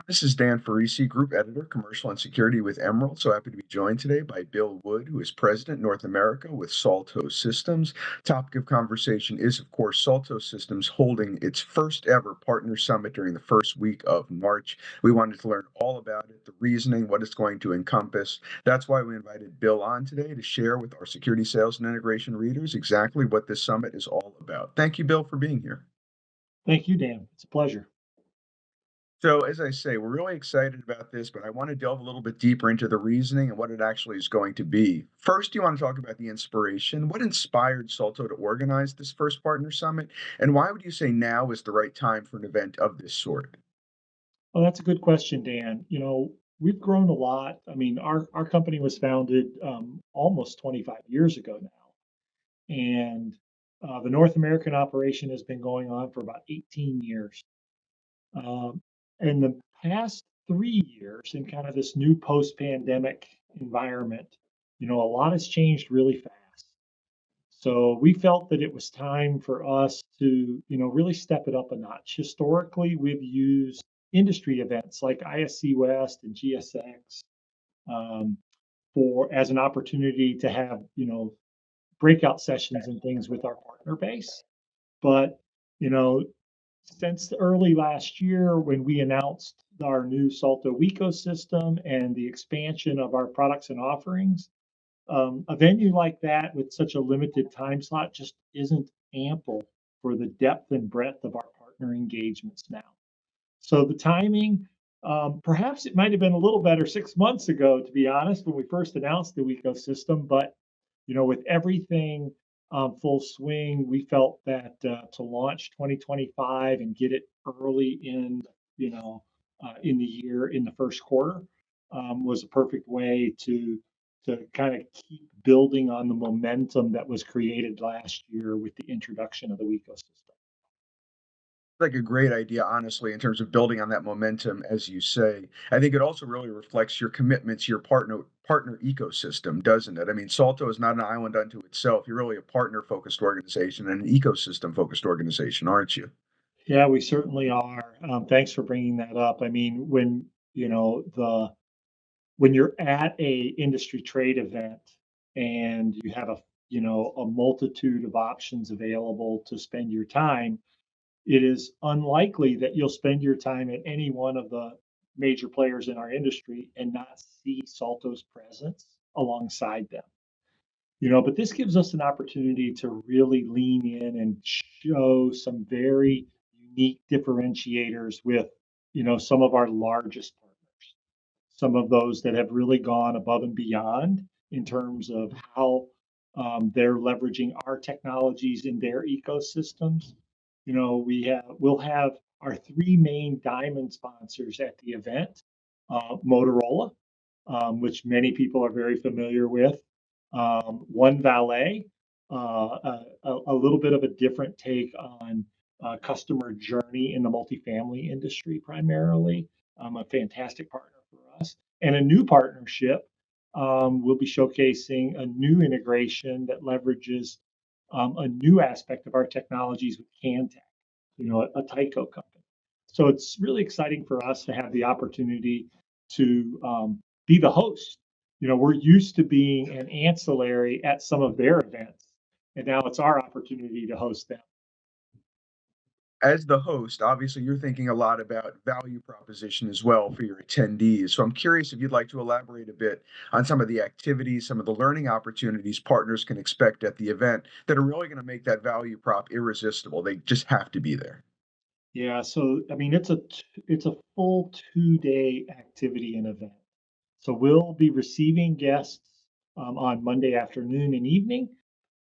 This is Dan Farisi, Group Editor, Commercial and Security with Emerald. So happy to be joined today by Bill Wood, who is President, North America with Salto Systems. Topic of conversation is, of course, Salto Systems holding its first ever Partner Summit during the first week of March. We wanted to learn all about it, the reasoning, what it's going to encompass. That's why we invited Bill on today to share with our security sales and integration readers exactly what this summit is all about. Thank you, Bill, for being here. Thank you, Dan. It's a pleasure. So, as I say, we're really excited about this, but I want to delve a little bit deeper into the reasoning and what it actually is going to be. First, you want to talk about the inspiration. What inspired Salto to organize this first partner summit? And why would you say now is the right time for an event of this sort? Well, that's a good question, Dan. We've grown a lot. I mean, our company was founded almost 25 years ago now, and the North American operation has been going on for about 18 years. Um, in the past 3 years, in kind of this new post-pandemic environment, a lot has changed really fast. So we felt that it was time for us to, really step it up a notch. Historically, we've used industry events like ISC West and GSX um, for as an opportunity to have, breakout sessions and things with our partner base. But, you know, since early last year when we announced our new Salto ecosystem and the expansion of our products and offerings, a venue like that with such a limited time slot just isn't ample for the depth and breadth of our partner engagements now. So the timing, perhaps it might have been a little better 6 months ago, to be honest, when we first announced the ecosystem. But with everything full swing, we felt that to launch 2025 and get it early in the year in the first quarter was a perfect way to kind of keep building on the momentum that was created last year with the introduction of the ecosystem. Like a great idea, honestly, in terms of building on that momentum, as you say. I think it also really reflects your commitment to your partner ecosystem, doesn't it? I mean, Salto is not an island unto itself. You're really a partner focused organization and an ecosystem focused organization, aren't you? Yeah, we certainly are. Thanks for bringing that up. I mean, when you're at a industry trade event and you have a multitude of options available to spend your time, it is unlikely that you'll spend your time at any one of the major players in our industry and not see Salto's presence alongside them. But this gives us an opportunity to really lean in and show some very unique differentiators with, some of our largest partners, some of those that have really gone above and beyond in terms of how they're leveraging our technologies in their ecosystems. We'll have our three main diamond sponsors at the event. Motorola, which many people are very familiar with. One Valet, a little bit of a different take on customer journey in the multifamily industry primarily. A fantastic partner for us. And a new partnership, we'll be showcasing a new integration that leverages a new aspect of our technologies with Cantech, a Tyco company. So it's really exciting for us to have the opportunity to be the host. We're used to being an ancillary at some of their events, and now it's our opportunity to host them. As the host, obviously you're thinking a lot about value proposition as well for your attendees. So I'm curious if you'd like to elaborate a bit on some of the activities, some of the learning opportunities partners can expect at the event that are really going to make that value prop irresistible. They just have to be there. Yeah, so I mean, it's a full 2 day activity and event. So we'll be receiving guests on Monday afternoon and evening,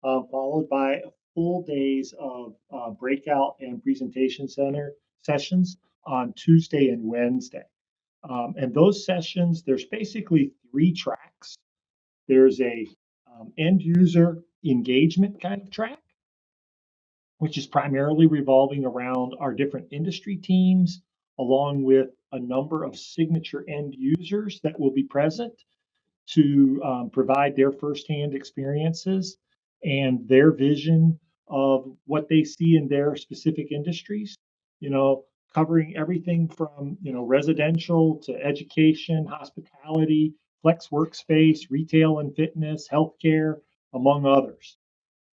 followed by full days of breakout and presentation center sessions on Tuesday and Wednesday. And those sessions, there's basically three tracks. There's a end user engagement kind of track, which is primarily revolving around our different industry teams, along with a number of signature end users that will be present to provide their firsthand experiences and their vision of what they see in their specific industries. You know, covering everything from residential to education, hospitality, flex workspace, retail and fitness, healthcare, among others.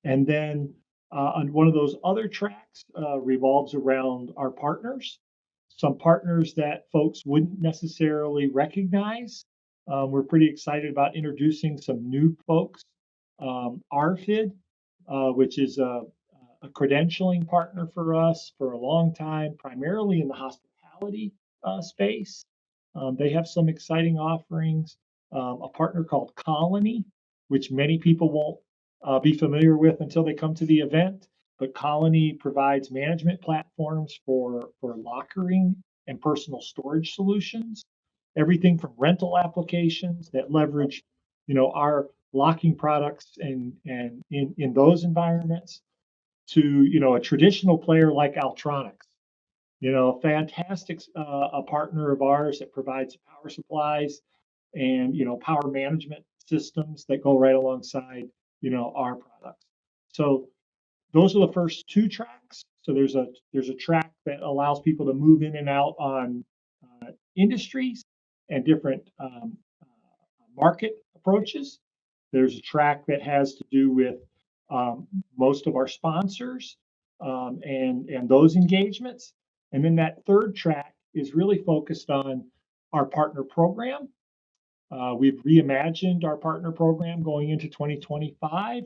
And then on one of those other tracks revolves around our partners, some partners that folks wouldn't necessarily recognize. We're pretty excited about introducing some new folks. RFID, which is a credentialing partner for us for a long time, primarily in the hospitality space. They have some exciting offerings. A partner called Colony, which many people won't be familiar with until they come to the event. But Colony provides management platforms for lockering and personal storage solutions, everything from rental applications that leverage, our locking products and in those environments to, a traditional player like Altronics, a fantastic a partner of ours that provides power supplies and power management systems that go right alongside our products. So those are the first two tracks. So there's a track that allows people to move in and out on industries and different market approaches. There's a track that has to do with most of our sponsors and those engagements. And then that third track is really focused on our partner program. We've reimagined our partner program going into 2025,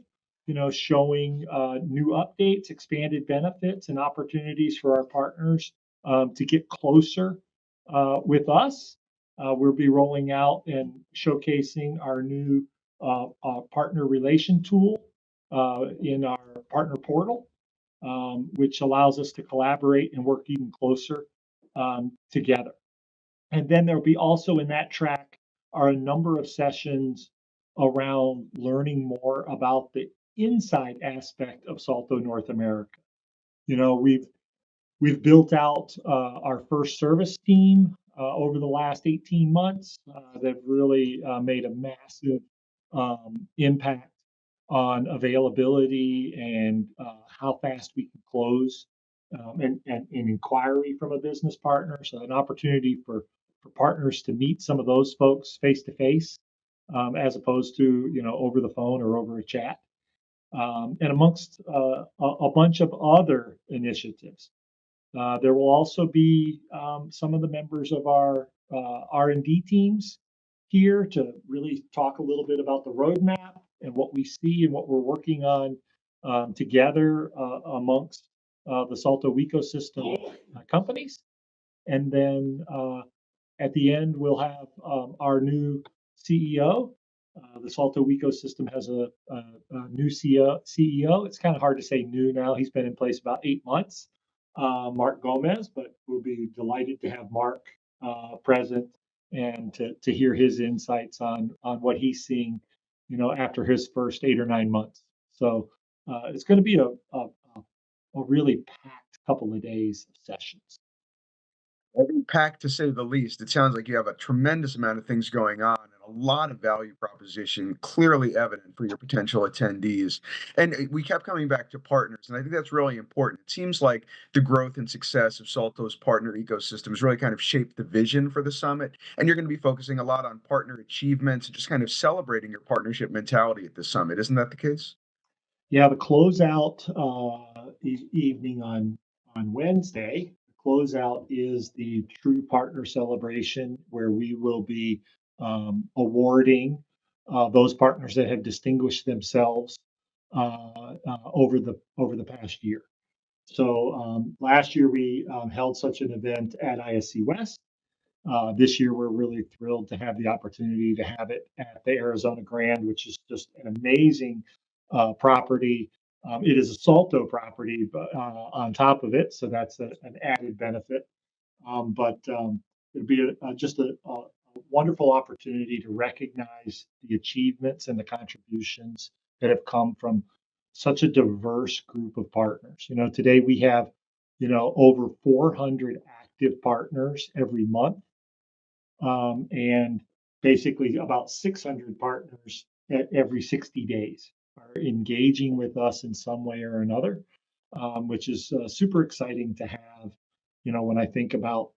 showing new updates, expanded benefits, and opportunities for our partners to get closer with us. We'll be rolling out and showcasing our new partner relation tool in our partner portal, which allows us to collaborate and work even closer together. And then there'll be also in that track are a number of sessions around learning more about the inside aspect of Salto North America. We've built out our first service team over the last 18 months that really made a massive impact on availability and how fast we can close and inquiry from a business partner. So an opportunity for partners to meet some of those folks face to face, as opposed to over the phone or over a chat, and amongst a bunch of other initiatives. There will also be some of the members of our R&D teams here to really talk a little bit about the roadmap and what we see and what we're working on together amongst the Salto ecosystem companies. And then at the end, we'll have our new CEO. The Salto ecosystem has a new CEO. It's kind of hard to say new now. He's been in place about 8 months, Mark Gomez, but we'll be delighted to have Mark present and to hear his insights on what he's seeing, after his first 8 or 9 months. So it's going to be a really packed couple of days of sessions. Every packed to say the least. It sounds like you have a tremendous amount of things going on and a lot of value proposition clearly evident for your potential attendees. And we kept coming back to partners, and I think that's really important. It seems like the growth and success of Salto's partner ecosystem has really kind of shaped the vision for the summit. And you're going to be focusing a lot on partner achievements and just kind of celebrating your partnership mentality at the summit. Isn't that the case? Yeah, the closeout evening on Wednesday. The closeout is the True Partner Celebration, where we will be awarding those partners that have distinguished themselves over the past year. So last year we held such an event at ISC West. This year, we're really thrilled to have the opportunity to have it at the Arizona Grand, which is just an amazing property. It is a Salto property, but on top of it, so that's an added benefit. But it'll be just a wonderful opportunity to recognize the achievements and the contributions that have come from such a diverse group of partners. Today we have, over 400 active partners every month, and basically about 600 partners every 60 days are engaging with us in some way or another, which is super exciting to have, when I think about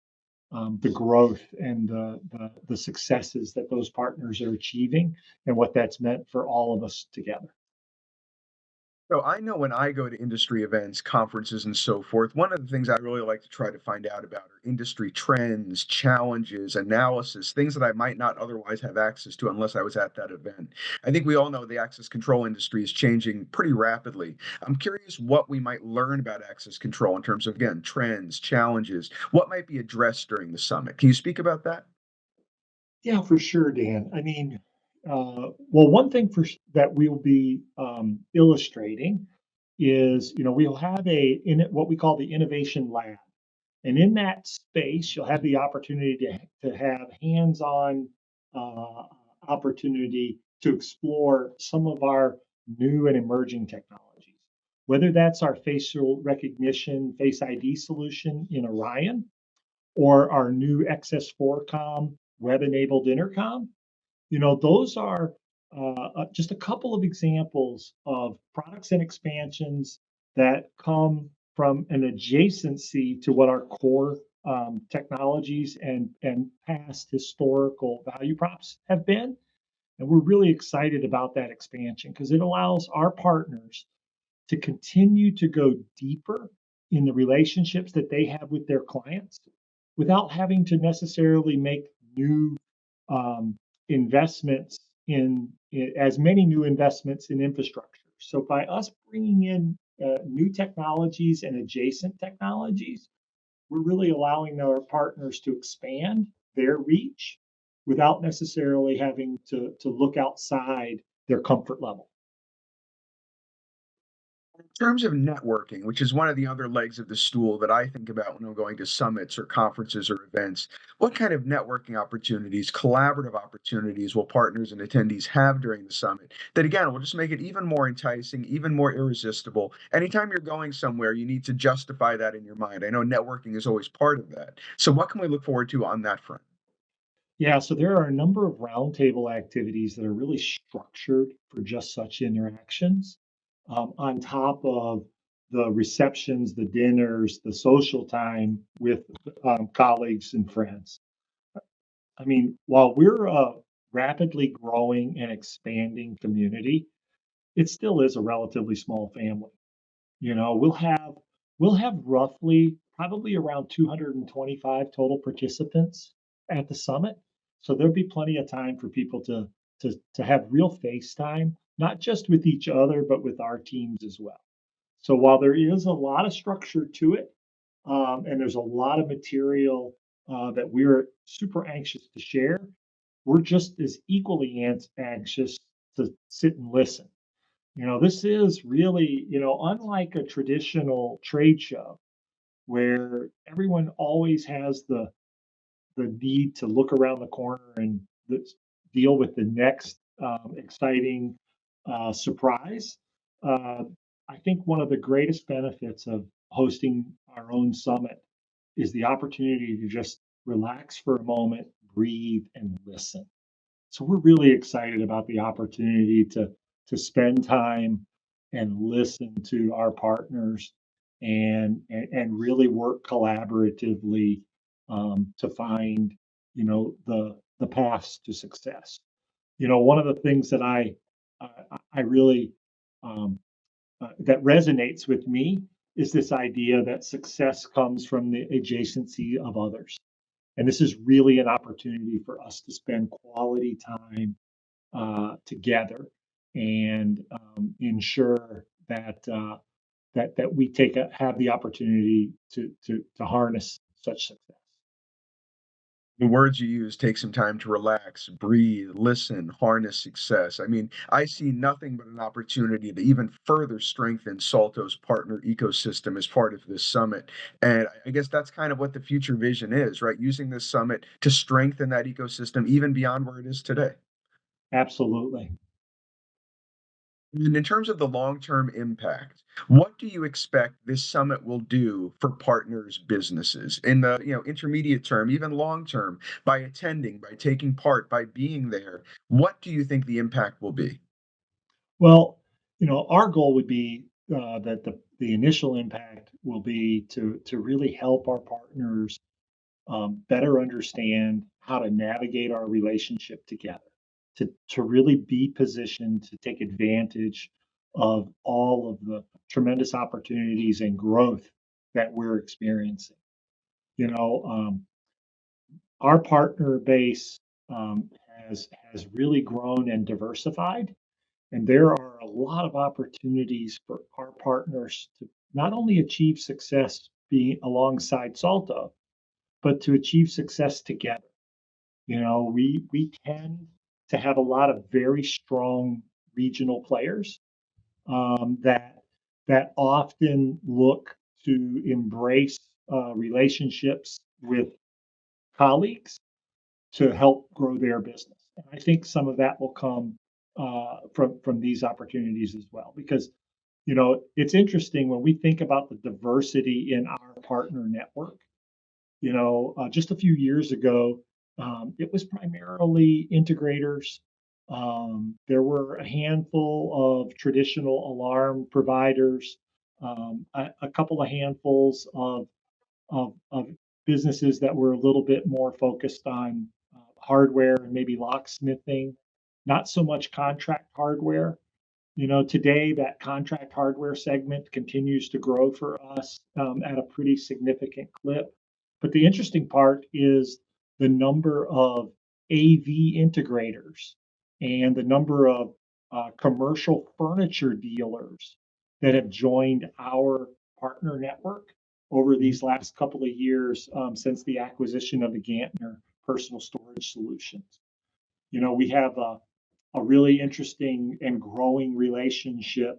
the growth and the successes that those partners are achieving and what that's meant for all of us together. So I know when I go to industry events, conferences, and so forth, one of the things I really like to try to find out about are industry trends, challenges, analysis, things that I might not otherwise have access to unless I was at that event. I think we all know the access control industry is changing pretty rapidly. I'm curious what we might learn about access control in terms of, again, trends, challenges, what might be addressed during the summit. Can you speak about that? Yeah, for sure, Dan. I mean, well, one thing that we'll be illustrating is, we'll have what we call the innovation lab, and in that space, you'll have the opportunity to have hands-on uh, opportunity to explore some of our new and emerging technologies. Whether that's our facial recognition, Face ID solution in Orion, or our new XS4Com web-enabled intercom. Those are just a couple of examples of products and expansions that come from an adjacency to what our core technologies and past historical value props have been. And we're really excited about that expansion because it allows our partners to continue to go deeper in the relationships that they have with their clients without having to necessarily make new um, investments as many new investments in infrastructure. So by us bringing in new technologies and adjacent technologies, we're really allowing our partners to expand their reach without necessarily having to look outside their comfort level. In terms of networking, which is one of the other legs of the stool that I think about when I'm going to summits or conferences or events, what kind of networking opportunities, collaborative opportunities will partners and attendees have during the summit that, again, will just make it even more enticing, even more irresistible? Anytime you're going somewhere, you need to justify that in your mind. I know networking is always part of that. So, what can we look forward to on that front? Yeah, so there are a number of roundtable activities that are really structured for just such interactions, on top of the receptions, the dinners, the social time with colleagues and friends. I mean, while we're a rapidly growing and expanding community, it still is a relatively small family. We'll have roughly probably around 225 total participants at the summit. So there'll be plenty of time for people to have real face time, not just with each other, but with our teams as well. So while there is a lot of structure to it, and there's a lot of material that we're super anxious to share, we're just as equally anxious to sit and listen. This is really, unlike a traditional trade show where everyone always has the need to look around the corner and deal with the next exciting surprise. Uh, I think one of the greatest benefits of hosting our own summit is the opportunity to just relax for a moment, breathe, and listen. So we're really excited about the opportunity to spend time and listen to our partners and really work collaboratively to find the paths to success. One of the things that I really that resonates with me is this idea that success comes from the adjacency of others. And this is really an opportunity for us to spend quality time together and ensure that we have the opportunity to harness such success. The words you use, take some time to relax, breathe, listen, harness success. I mean, I see nothing but an opportunity to even further strengthen Salto's partner ecosystem as part of this summit. And I guess that's kind of what the future vision is, right? Using this summit to strengthen that ecosystem even beyond where it is today. Absolutely. And in terms of the long-term impact, what do you expect this summit will do for partners' businesses in the, intermediate term, even long term, by attending, by taking part, by being there? What do you think the impact will be? Well, our goal would be that the initial impact will be to really help our partners better understand how to navigate our relationship together, to really be positioned to take advantage of all of the tremendous opportunities and growth that we're experiencing. You know, our partner base has really grown and diversified, and there are a lot of opportunities for our partners to not only achieve success being alongside Salto, but to achieve success together. We tend to have a lot of very strong regional players that often look to embrace relationships with colleagues to help grow their business. And I think some of that will come from these opportunities as well, because it's interesting when we think about the diversity in our partner network. Just a few years ago, it was primarily integrators. There were a handful of traditional alarm providers, a couple of handfuls of businesses that were a little bit more focused on hardware and maybe locksmithing, not so much contract hardware. Today that contract hardware segment continues to grow for us at a pretty significant clip. But the interesting part is the number of AV integrators and the number of commercial furniture dealers that have joined our partner network over these last couple of years since the acquisition of the Gantner personal storage solutions. We have a really interesting and growing relationship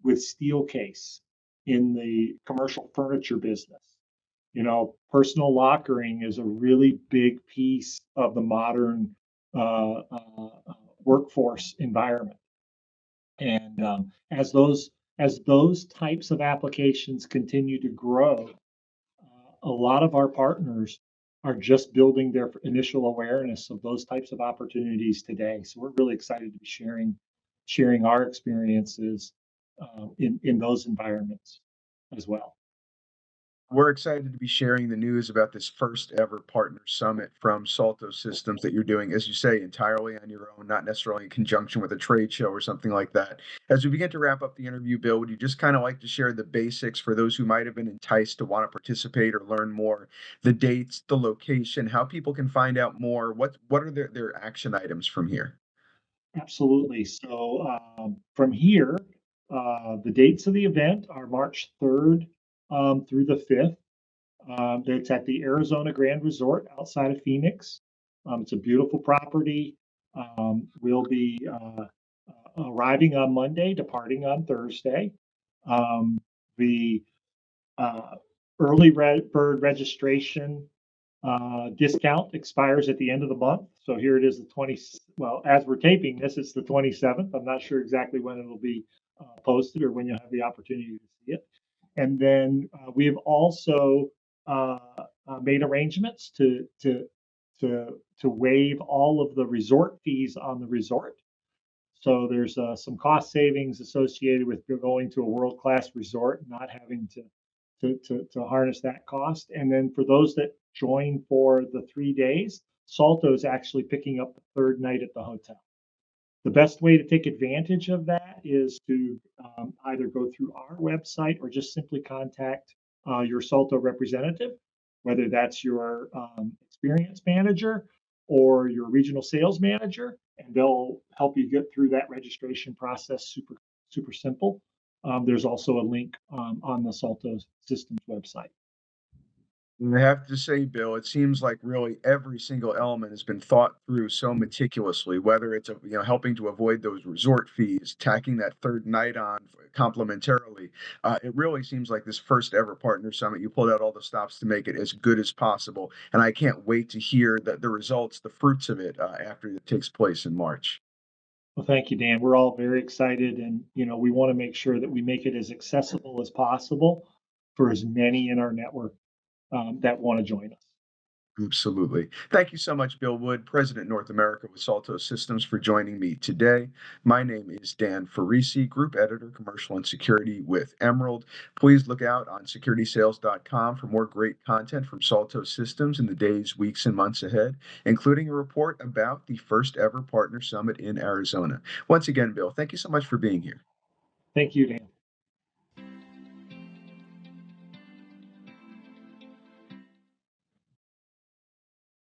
with Steelcase in the commercial furniture business. Personal lockering is a really big piece of the modern workforce environment, and as those types of applications continue to grow, a lot of our partners are just building their initial awareness of those types of opportunities today. So we're really excited to be sharing our experiences in those environments as well. We're excited to be sharing the news about this first ever partner summit from Salto Systems that you're doing, as you say, entirely on your own, not necessarily in conjunction with a trade show or something like that. As we begin to wrap up the interview, Bill, would you just kind of like to share the basics for those who might have been enticed to want to participate or learn more, the dates, the location, how people can find out more, what are their action items from here? Absolutely. So from here, the dates of the event are March 3rd through the 5th. It's at the Arizona Grand Resort outside of Phoenix. It's a beautiful property. We'll be arriving on Monday, departing on Thursday. The uh, bird registration discount expires at the end of the month. So here it is, well, as we're taping this, it's the 27th. I'm not sure exactly when it'll be posted or when you'll have the opportunity to see it. And then we have also made arrangements to waive all of the resort fees on the resort. So there's some cost savings associated with going to a world-class resort, not having to harness that cost. And then for those that join for the 3 days, Salto is actually picking up the third night at the hotel. The best way to take advantage of that is to either go through our website or just simply contact your Salto representative, whether that's your experience manager or your regional sales manager, and they'll help you get through that registration process super simple. There's also a link on the Salto Systems website. I have to say, Bill, it seems like really every single element has been thought through so meticulously, whether it's helping to avoid those resort fees, tacking that third night on complementarily. It really seems like this first ever partner summit, you pulled out all the stops to make it as good as possible, and I can't wait to hear the results, the fruits of it after it takes place in March. Well, thank you, Dan. We're all very excited, and we want to make sure that we make it as accessible as possible for as many in our network that want to join us. Absolutely. Thank you so much, Bill Wood, President North America with Salto Systems, for joining me today. My name is Dan Farisi, Group Editor, Commercial and Security with Emerald. Please look out on securitysales.com for more great content from Salto Systems in the days, weeks, and months ahead, including a report about the first ever Partner Summit in Arizona. Once again, Bill, thank you so much for being here. Thank you, Dan.